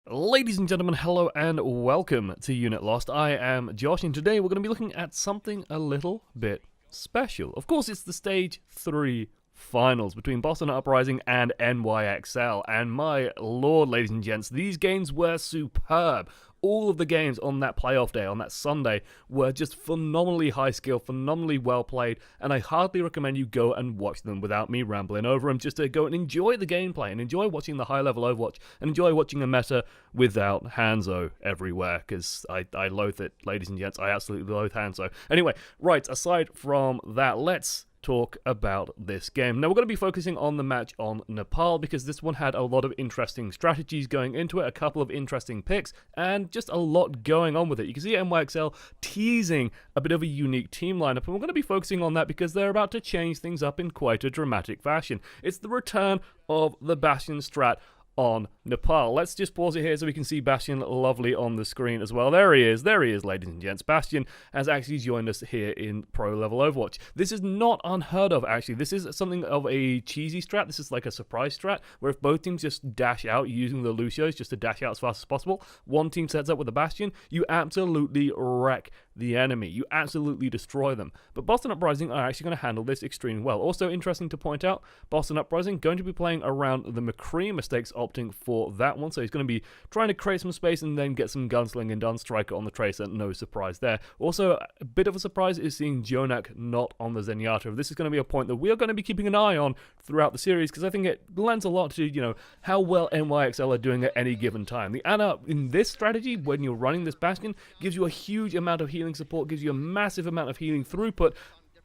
Ladies and gentlemen, hello and welcome to Unit Lost. I am Josh, and today we're going to be looking at something a little bit special. Of course, it's the Stage 3 finals between BASTION Uprising and NYXL, and my lord, ladies and gents, these games were superb. All of the games on that playoff day, on that Sunday, were just phenomenally high skill, phenomenally well played, and I hardly recommend you go and watch them without me rambling over them, just to go and enjoy the gameplay, and enjoy watching the high-level Overwatch, and enjoy watching a meta without Hanzo everywhere, because I loathe it, ladies and gents. I absolutely loathe Hanzo. Anyway, right, aside from that, let's talk about this game. Now, we're going to be focusing on the match on Nepal because this one had a lot of interesting strategies going into it, a couple of interesting picks, and just a lot going on with it. You can see NYXL teasing a bit of a unique team lineup, and we're going to be focusing on that because they're about to change things up in quite a dramatic fashion. It's the return of the Bastion Strat on Nepal. Let's just pause it here so we can see Bastion lovely on the screen as well. There he is, ladies and gents. Bastion has actually joined us here in Pro Level Overwatch. This is not unheard of, actually. This is something of a cheesy strat. This is like a surprise strat, where if both teams just dash out using the Lucios just to dash out as fast as possible, one team sets up with a Bastion, you absolutely wreck the enemy. You absolutely destroy them. But BASTION Uprising are actually going to handle this extremely well. Also interesting to point out, BASTION Uprising going to be playing around the McCree mistakes, opting for that one. So he's going to be trying to create some space and then get some gunslinging done. Striker on the Tracer, no surprise there. Also, a bit of a surprise is seeing Jonak not on the Zenyatta. This is going to be a point that we are going to be keeping an eye on throughout the series, because I think it lends a lot to, how well NYXL are doing at any given time. The Ana in this strategy, when you're running this Bastion, gives you a huge amount of healing support, gives you a massive amount of healing throughput,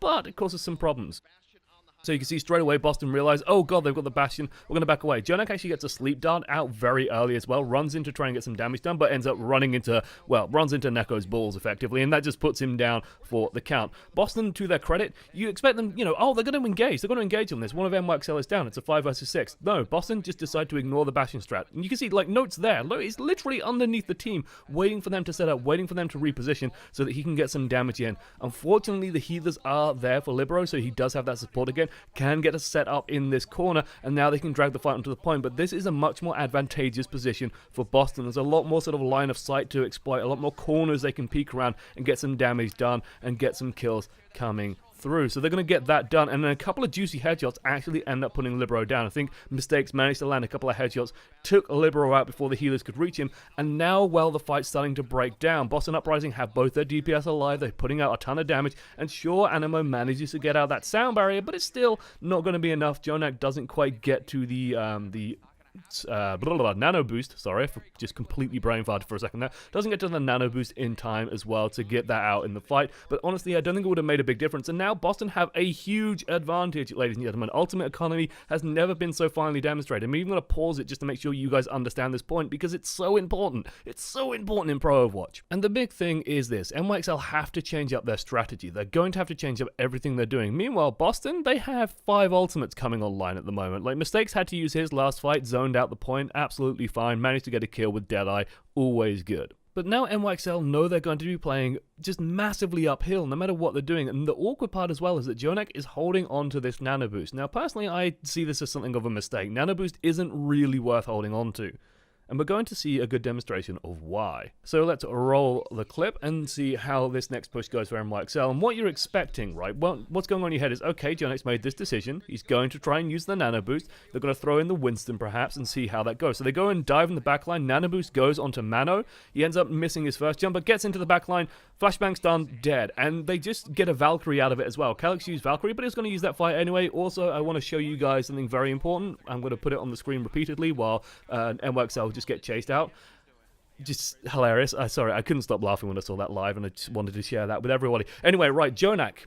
but it causes some problems. So you can see straight away Boston realize, oh god, they've got the Bastion, we're going to back away. Jonak actually gets a sleep dart out very early as well, runs in to try and get some damage done, but ends up runs into Neko's balls effectively, and that just puts him down for the count. Boston, to their credit, you expect them, oh, they're going to engage, on this. One of NYXL is down, it's a 5 versus 6. No, Boston just decide to ignore the Bastion strat. And you can see, notes there, it's literally underneath the team, waiting for them to set up, waiting for them to reposition, so that he can get some damage in. Unfortunately, the healers are there for Libero, so he does have that support again. Can get us set up in this corner, and now they can drag the fight onto the point, but this is a much more advantageous position for Boston. There's a lot more sort of line of sight to exploit, a lot more corners they can peek around and get some damage done and get some kills coming through. So they're going to get that done, and then a couple of juicy headshots actually end up putting Libero down. I think Mistakes managed to land a couple of headshots, took Libero out before the healers could reach him, and now, the fight's starting to break down. BASTION Uprising have both their DPS alive, they're putting out a ton of damage, and sure, Animo manages to get out that sound barrier, but it's still not going to be enough. Jonak doesn't quite get to the nano boost, sorry for just completely brain farted for a second there, doesn't get to the nano boost in time as well to get that out in the fight, but honestly I don't think it would have made a big difference, and now Boston have a huge advantage, ladies and gentlemen. Ultimate economy has never been so finely demonstrated. I'm even going to pause it just to make sure you guys understand this point, because it's so important. It's so important in Pro Overwatch. And the big thing is this: NYXL have to change up their strategy. They're going to have to change up everything they're doing. Meanwhile, Boston, they have 5 ultimates coming online at the moment. Mistakes had to use his last fight, zoned out the point, absolutely fine, managed to get a kill with Deadeye, always good. But now NYXL know they're going to be playing just massively uphill no matter what they're doing, and the awkward part as well is that Jonak is holding on to this nano boost. Now personally I see this as something of a mistake. Nano boost isn't really worth holding on to, and we're going to see a good demonstration of why. So let's roll the clip and see how this next push goes for NYXL, and what you're expecting, right? Well, what's going on in your head is, okay, Jonak's made this decision, he's going to try and use the nano boost, they're going to throw in the Winston perhaps and see how that goes. So they go and dive in the backline, nano boost goes onto Mano, he ends up missing his first jump, but gets into the backline, flashbang's done, dead, and they just get a Valkyrie out of it as well. Calyx used Valkyrie, but he's going to use that fight anyway. Also, I want to show you guys something very important. I'm going to put it on the screen repeatedly while NYXL just get chased out. Just hilarious. Sorry, I couldn't stop laughing when I saw that live, and I just wanted to share that with everybody. Anyway, right, Jonak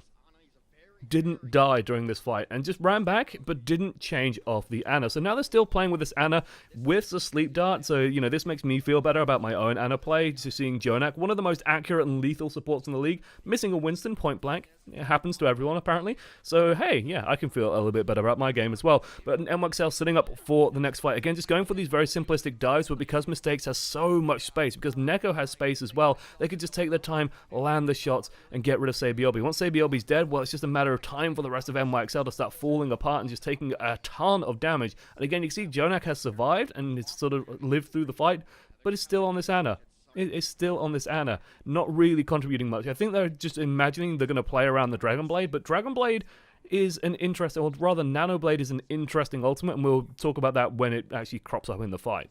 didn't die during this fight and just ran back, but didn't change off the Ana. So now they're still playing with this Ana with the sleep dart. So, this makes me feel better about my own Ana play, to seeing Jonak, one of the most accurate and lethal supports in the league, missing a Winston point blank, It happens to everyone, apparently. So, hey, yeah, I can feel a little bit better about my game as well. But NYXL sitting up for the next fight. Again, just going for these very simplistic dives, but because Mistakes has so much space, because Neko has space as well, they could just take their time, land the shots, and get rid of Sabiobi. Once Sabiobi's dead, well, it's just a matter of time for the rest of NYXL to start falling apart and just taking a ton of damage. And again, you can see Jonak has survived and it's sort of lived through the fight, but it's still on this Ana. It's still on this Ana, not really contributing much. I think they're just imagining they're going to play around the Dragon Blade, but Dragon Blade is an interesting, or rather Nano Blade is an interesting ultimate, and we'll talk about that when it actually crops up in the fight.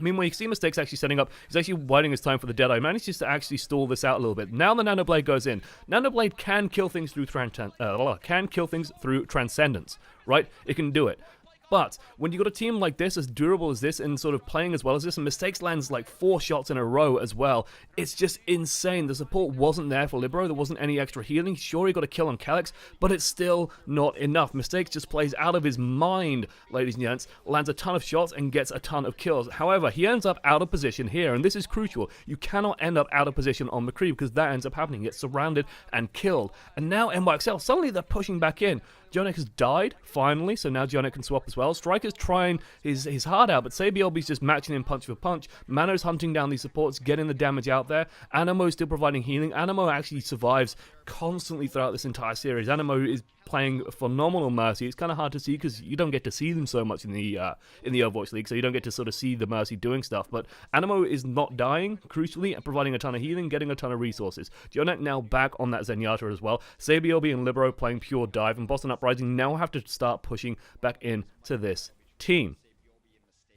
Meanwhile, you can see Mistakes actually setting up. He's actually waiting his time for the Deadeye. Manages to actually stall this out a little bit. Now the Nano Blade goes in. Nano Blade can kill things through Transcendence, right? It can do it. But when you got a team like this, as durable as this, and sort of playing as well as this, and Mistakes lands like 4 shots in a row as well, it's just insane. The support wasn't there for Libero. There wasn't any extra healing. Sure, he got a kill on Calyx, but it's still not enough. Mistakes just plays out of his mind, ladies and gents, lands a ton of shots and gets a ton of kills. However, he ends up out of position here, and this is crucial. You cannot end up out of position on McCree because that ends up happening. He gets surrounded and killed. And now NYXL, suddenly they're pushing back in. Jonek has died, finally, so now Jonek can swap as well. Striker's trying his heart out, but Sabiobi's just matching him punch for punch. Mano's hunting down these supports, getting the damage out there. Animo's still providing healing. Animo actually survives constantly throughout this entire series. Animo is playing phenomenal Mercy. It's kind of hard to see because you don't get to see them so much in the Overwatch League, so you don't get to sort of see the Mercy doing stuff. But Animo is not dying, crucially, and providing a ton of healing, getting a ton of resources. Jonek now back on that Zenyatta as well. Sabiobi and Libero playing pure dive, and Boston Uprising now have to start pushing back into this team.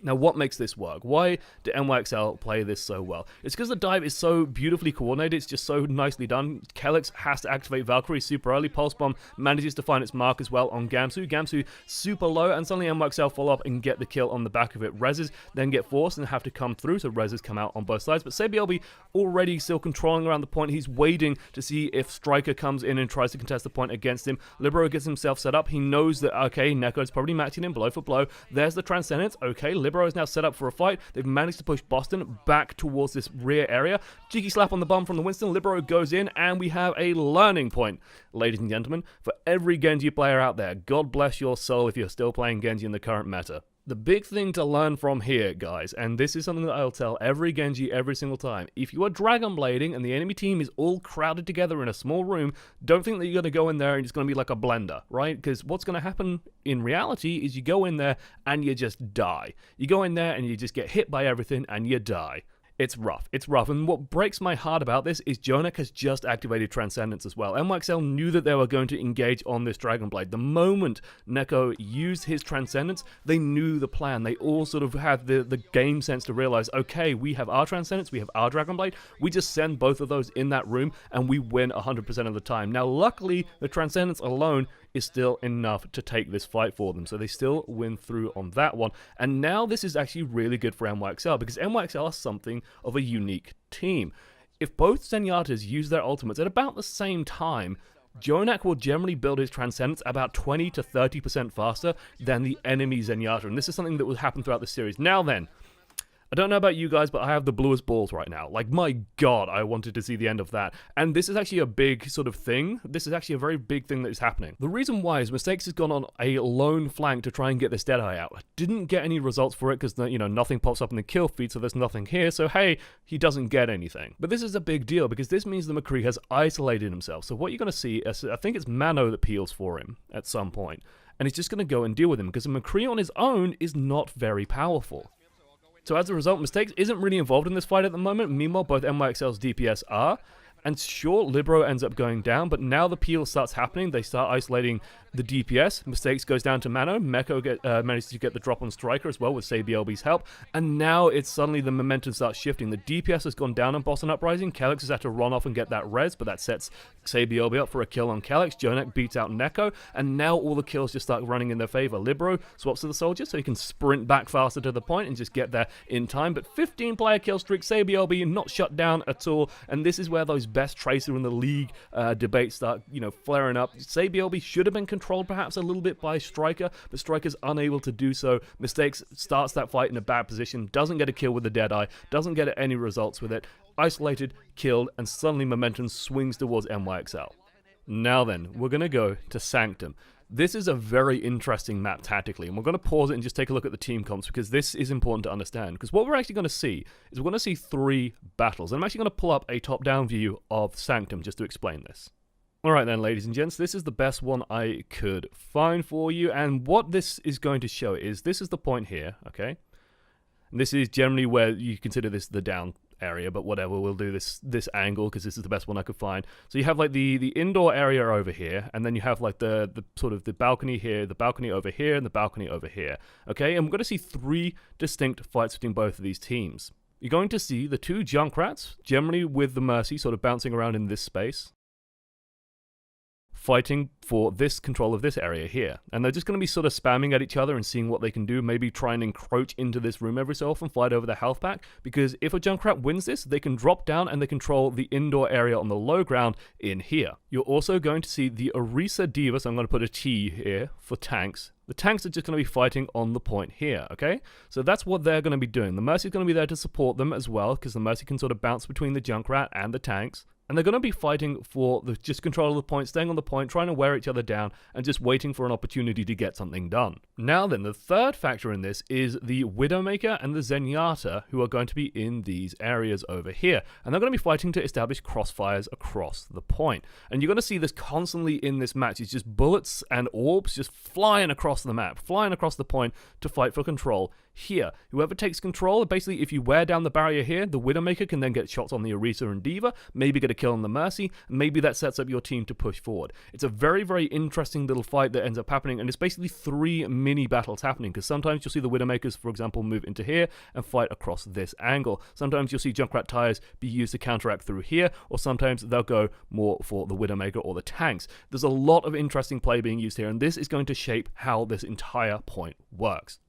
Now, what makes this work? Why do NYXL play this so well? It's because the dive is so beautifully coordinated. It's just so nicely done. Calyx has to activate Valkyrie super early. Pulse Bomb manages to find its mark as well on Gamsu. Gamsu super low, and suddenly NYXL follow up and get the kill on the back of it. Reses then get forced and have to come through, so Reses come out on both sides. But Sabiobi already still controlling around the point. He's waiting to see if Striker comes in and tries to contest the point against him. Libero gets himself set up. He knows that, okay, Neko's probably matching him blow for blow. There's the Transcendence. Okay, Libero is now set up for a fight. They've managed to push Boston back towards this rear area. Cheeky slap on the bum from the Winston. Libero goes in, and we have a learning point, ladies and gentlemen, for every Genji player out there. God bless your soul if you're still playing Genji in the current meta. The big thing to learn from here, guys, and this is something that I'll tell every Genji every single time. If you are Dragon Blading and the enemy team is all crowded together in a small room, don't think that you're going to go in there and it's going to be like a blender, right? Because what's going to happen in reality is you go in there and you just die. You go in there and you just get hit by everything and you die. It's rough. It's rough. And what breaks my heart about this is Jonek has just activated Transcendence as well. NYXL knew that they were going to engage on this Dragon Blade. The moment Neko used his Transcendence, they knew the plan. They all sort of had the game sense to realize, okay, we have our Transcendence, we have our Dragon Blade. We just send both of those in that room and we win 100% of the time. Now, luckily, the Transcendence alone is still enough to take this fight for them. So they still win through on that one. And now this is actually really good for NYXL because NYXL are something of a unique team. If both Zenyatas use their ultimates at about the same time, Jonak will generally build his Transcendence about 20 to 30% faster than the enemy Zenyatta. And this is something that will happen throughout the series. Now then, I don't know about you guys, but I have the bluest balls right now. Like, my god, I wanted to see the end of that. And this is actually a big sort of thing. This is actually a very big thing that is happening. The reason why is Mistakes has gone on a lone flank to try and get this Deadeye out. Didn't get any results for it because, you know, nothing pops up in the kill feed, so there's nothing here. So, hey, he doesn't get anything. But this is a big deal because this means the McCree has isolated himself. So what you're going to see is, I think it's Mano that peels for him at some point. And he's just going to go and deal with him because the McCree on his own is not very powerful. So as a result, Mistakes isn't really involved in this fight at the moment. Meanwhile, both NYXL's DPS are. And sure, Libero ends up going down, but now the peel starts happening. They start isolating the DPS. Mistakes goes down to Mano. Meko manages to get the drop on Striker as well with Sabiobi's help. And now it's suddenly the momentum starts shifting. The DPS has gone down on Boston Uprising. Calyx has had to run off and get that res, but that sets Sabiobi up for a kill on Calyx. Jonek beats out Neko, and now all the kills just start running in their favor. Libero swaps to the soldier so he can sprint back faster to the point and just get there in time. But 15-player kill streak, Sabiobi not shut down at all, and this is where those best tracer in the league debates start, you know, flaring up. Sabiobi should have been controlled perhaps a little bit by Striker, but Striker's unable to do so. Mistakes starts that fight in a bad position, doesn't get a kill with the Deadeye, doesn't get any results with it, isolated, killed, and suddenly momentum swings towards NYXL. Now then, we're going to go to Sanctum. This is a very interesting map tactically, and we're going to pause it and just take a look at the team comps, because this is important to understand. Because what we're actually going to see is we're going to see 3 battles, and I'm actually going to pull up a top-down view of Sanctum just to explain this. Alright then, ladies and gents, this is the best one I could find for you, and what this is going to show is, this is the point here, okay? And this is generally where you consider this the down area, but whatever, we'll do this angle because this is the best one I could find. So you have like the indoor area over here, and then you have like the sort of the balcony here, the balcony over here, and the balcony over here. Okay, and we're going to see 3 distinct fights between both of these teams. You're going to see the 2 Junkrats, generally with the Mercy sort of bouncing around in this space, fighting for this control of this area here. And they're just going to be sort of spamming at each other and seeing what they can do, maybe try and encroach into this room every so often, fight over the health pack, because if a Junkrat wins this, they can drop down and they control the indoor area on the low ground in here. You're also going to see the Orisa D.Va, so I'm going to put a T here for tanks. The tanks are just going to be fighting on the point here, okay? So that's what they're going to be doing. The Mercy is going to be there to support them as well, because the Mercy can sort of bounce between the Junkrat and the tanks. And they're going to be fighting for the just control of the point, staying on the point, trying to wear each other down, and just waiting for an opportunity to get something done. Now then, the third factor in this is the Widowmaker and the Zenyatta, who are going to be in these areas over here. And they're going to be fighting to establish crossfires across the point. And you're going to see this constantly in this match. It's just bullets and orbs just flying across the map, flying across the point to fight for control here. Whoever takes control, basically if you wear down the barrier here, the Widowmaker can then get shots on the Orisa and D.Va, maybe get a kill on the Mercy, and maybe that sets up your team to push forward. It's a very, very interesting little fight that ends up happening, and it's basically 3 mini battles happening, because sometimes you'll see the Widowmakers, for example, move into here and fight across this angle. Sometimes you'll see Junkrat tires be used to counteract through here, or sometimes they'll go more for the Widowmaker or the tanks. There's a lot of interesting play being used here, and this is going to shape how this entire point works.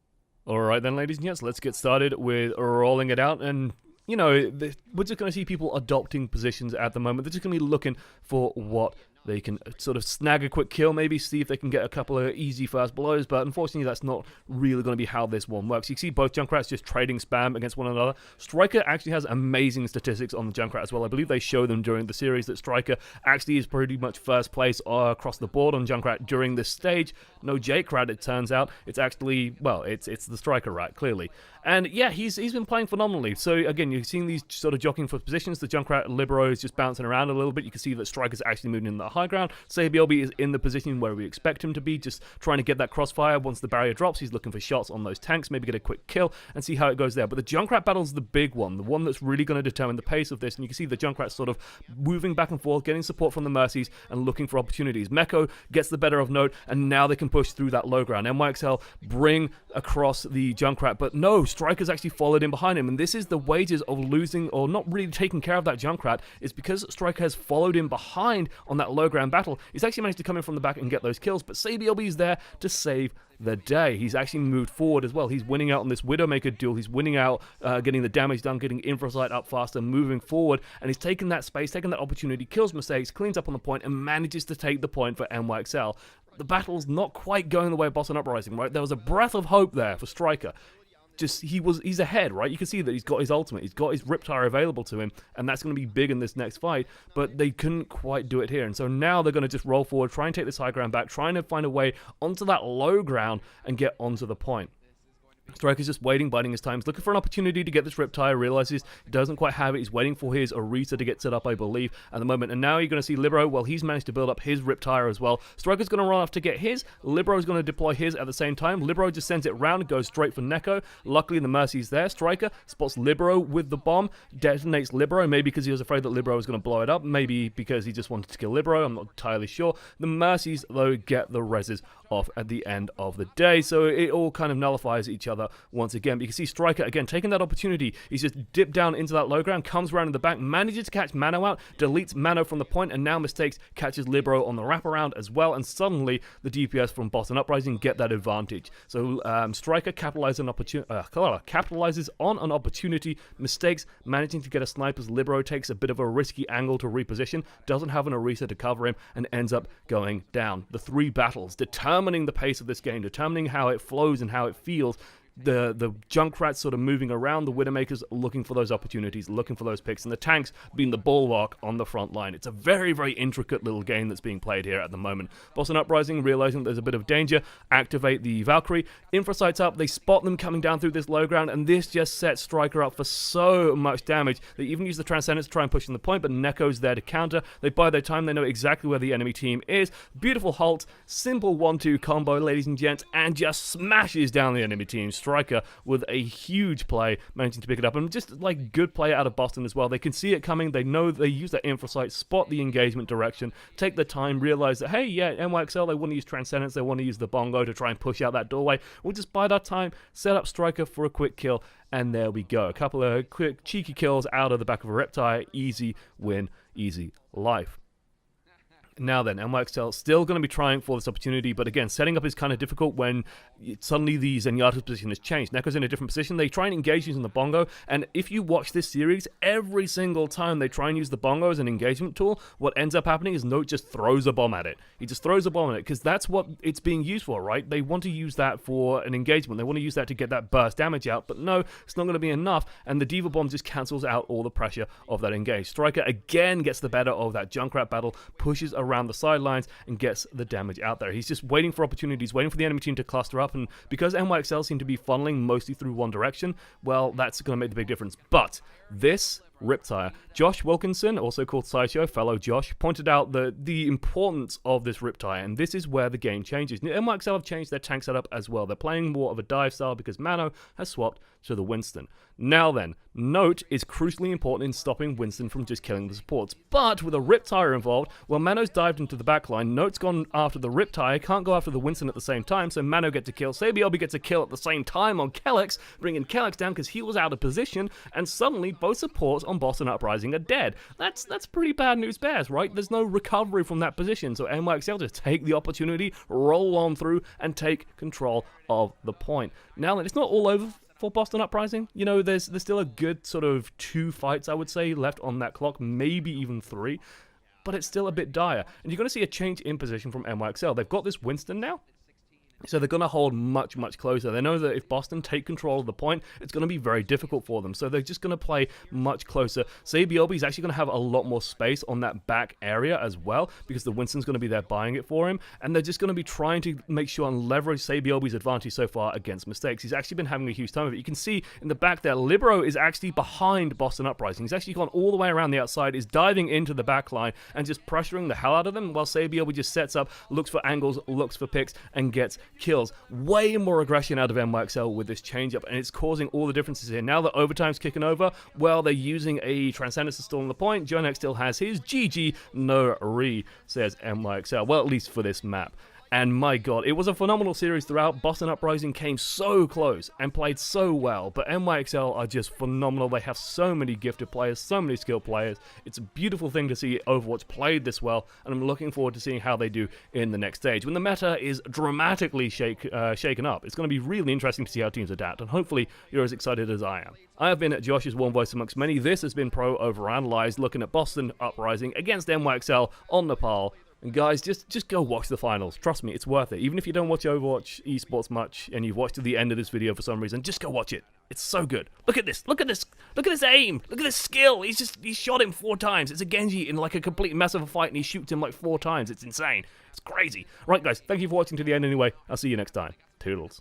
Alright then, ladies and gents, let's get started with rolling it out. And, you know, we're just going to see people adopting positions at the moment. They're just going to be looking for what they can sort of snag a quick kill, maybe see if they can get a couple of easy first blows, but unfortunately that's not really going to be how this one works. You see both Junkrats just trading spam against one another. Striker actually has amazing statistics on the Junkrat as well. I believe they show them during the series that Striker actually is pretty much first place across the board on Junkrat during this stage. No Jake Rat, it turns out. It's actually, well, it's the Striker Rat, clearly. And yeah, he's been playing phenomenally. So again, you're seeing these sort of jockeying for positions. The Junkrat Libero is just bouncing around a little bit. You can see that Striker's actually moving in the high ground. Sabielby is in the position where we expect him to be, just trying to get that crossfire. Once the barrier drops, he's looking for shots on those tanks, maybe get a quick kill and see how it goes there. But the Junkrat battle's the big one, the one that's really going to determine the pace of this. And you can see the Junkrat sort of moving back and forth, getting support from the Mercies and looking for opportunities. Meko gets the better of Note, and now they can push through that low ground. NYXL bring across the Junkrat, but no, Striker's actually followed in behind him, and this is the wages of losing or not really taking care of that Junkrat. Is because Striker has followed in behind on that low ground battle. He's actually managed to come in from the back and get those kills, but Sabielby is there to save the day. He's actually moved forward as well. He's winning out on this Widowmaker duel. He's winning out, getting the damage done, getting Infrasight up faster, moving forward, and he's taken that space, taking that opportunity, kills mistakes, cleans up on the point, and manages to take the point for NYXL. The battle's not quite going the way of BASTION Uprising, right? There was a breath of hope there for Striker. Just he's ahead, right? You can see that he's got his ultimate, he's got his Riptire available to him, and that's going to be big in this next fight, but they couldn't quite do it here. And so now they're going to just roll forward, try and take this high ground back, trying to find a way onto that low ground and get onto the point. Striker's just waiting, biding his time. He's looking for an opportunity to get this Riptire, realizes he doesn't quite have it. He's waiting for his Orisa to get set up, I believe, at the moment. And now you're going to see Libero, well, he's managed to build up his Riptire as well. Striker's going to run off to get his. Libero's going to deploy his at the same time. Libero just sends it round, goes straight for Neko. Luckily, the Mercy's there. Striker spots Libero with the bomb, detonates Libero, maybe because he was afraid that Libero was going to blow it up, maybe because he just wanted to kill Libero, I'm not entirely sure. The Mercies, though, get the reses off at the end of the day, so it all kind of nullifies each other once again. But you can see Striker, again, taking that opportunity. He's just dipped down into that low ground, comes around in the back, manages to catch Mano out, deletes Mano from the point, and now mistakes, catches Libero on the wraparound as well, and suddenly the DPS from BASTION Uprising get that advantage. So Striker capitalizes on an opportunity, mistakes, managing to get a sniper's Libero, takes a bit of a risky angle to reposition, doesn't have an Orisa to cover him, and ends up going down. The 3 battles, determining the pace of this game, determining how it flows and how it feels, the Junkrats sort of moving around, the Widowmakers looking for those opportunities, looking for those picks, and the tanks being the bulwark on the front line. It's a very, very intricate little game that's being played here at the moment. Boston Uprising, realizing there's a bit of danger, activate the Valkyrie. Infrasights up, they spot them coming down through this low ground, and this just sets Striker up for so much damage. They even use the Transcendence to try and push in the point, but Neko's there to counter. They buy their time, they know exactly where the enemy team is. Beautiful halt, simple 1-2 combo, ladies and gents, and just smashes down the enemy team. Striker with a huge play, managing to pick it up, and just like good play out of Boston as well. They can see it coming, they know they use that infrasight, spot the engagement direction, take the time, realize that, hey, yeah, NYXL, they want to use Transcendence, they want to use the bongo to try and push out that doorway. We'll just buy that time, set up Striker for a quick kill, and there we go. A couple of quick, cheeky kills out of the back of a Riptide. Easy win, easy life. Now then, NYXL still going to be trying for this opportunity, but again, setting up is kind of difficult when suddenly the Zenyatta's position has changed. Neko's in a different position. They try and engage using the bongo, and if you watch this series, every single time they try and use the bongo as an engagement tool, what ends up happening is Note just throws a bomb at it. He just throws a bomb at it, because that's what it's being used for, right? They want to use that for an engagement. They want to use that to get that burst damage out, but no, it's not going to be enough, and the Diva Bomb just cancels out all the pressure of that engage. Striker again gets the better of that Junkrat battle, pushes around the sidelines and gets the damage out there. He's just waiting for opportunities, waiting for the enemy team to cluster up, and because NYXL seem to be funneling mostly through one direction, well, that's going to make the big difference. But this Riptire, Josh Wilkinson, also called Sideshow, fellow Josh, pointed out the importance of this Riptire, and this is where the game changes. NYXL have changed their tank setup as well. They're playing more of a dive style because Mano has swapped to the Winston. Now then, Note is crucially important in stopping Winston from just killing the supports, but with a Riptire involved, well, Mano's dived into the backline, Note's gone after the Riptire, can't go after the Winston at the same time, so Mano gets a kill. Sabiobi gets a kill at the same time on Kellex, bringing Kellex down because he was out of position, and suddenly both supports on Boston Uprising are dead. That's pretty bad news bears, right? There's no recovery from that position, so NYXL just take the opportunity, roll on through, and take control of the point. Now then, it's not all over for Boston Uprising. You know, there's still a good sort of 2 fights, I would say, left on that clock, maybe even 3, but it's still a bit dire. And you're going to see a change in position from NYXL. They've got this Winston now, so they're going to hold much, much closer. They know that if Boston take control of the point, it's going to be very difficult for them. So they're just going to play much closer. Sabiobi is actually going to have a lot more space on that back area as well, because the Winston's going to be there buying it for him. And they're just going to be trying to make sure and leverage Sabiobi's advantage so far against mistakes. He's actually been having a huge time of it. You can see in the back there, Libero is actually behind Boston Uprising. He's actually gone all the way around the outside, is diving into the back line and just pressuring the hell out of them, while Sabiobi just sets up, looks for angles, looks for picks, and gets kills. Way more aggression out of NYXL with this change-up, and it's causing all the differences here. Now that overtime's kicking over, well, they're using a Transcendence to stall on the point. Jonek still has his. GG, no re, says NYXL. Well, at least for this map. And my god, it was a phenomenal series throughout. Boston Uprising came so close and played so well, but NYXL are just phenomenal. They have so many gifted players, so many skilled players. It's a beautiful thing to see Overwatch played this well, and I'm looking forward to seeing how they do in the next stage. When the meta is dramatically shaken up, it's going to be really interesting to see how teams adapt, and hopefully you're as excited as I am. I have been Josh's one voice amongst many. This has been ProOverAnalyzed, looking at Boston Uprising against NYXL on Nepal. And guys, just go watch the finals. Trust me, it's worth it. Even if you don't watch Overwatch esports much and you've watched to the end of this video for some reason, just go watch it. It's so good. Look at this. Look at this. Look at this aim. Look at this skill. He shot him 4 times. It's a Genji in like a complete mess of a fight, and he shoots him like 4 times. It's insane. It's crazy. Right, guys, thank you for watching to the end anyway. I'll see you next time. Toodles.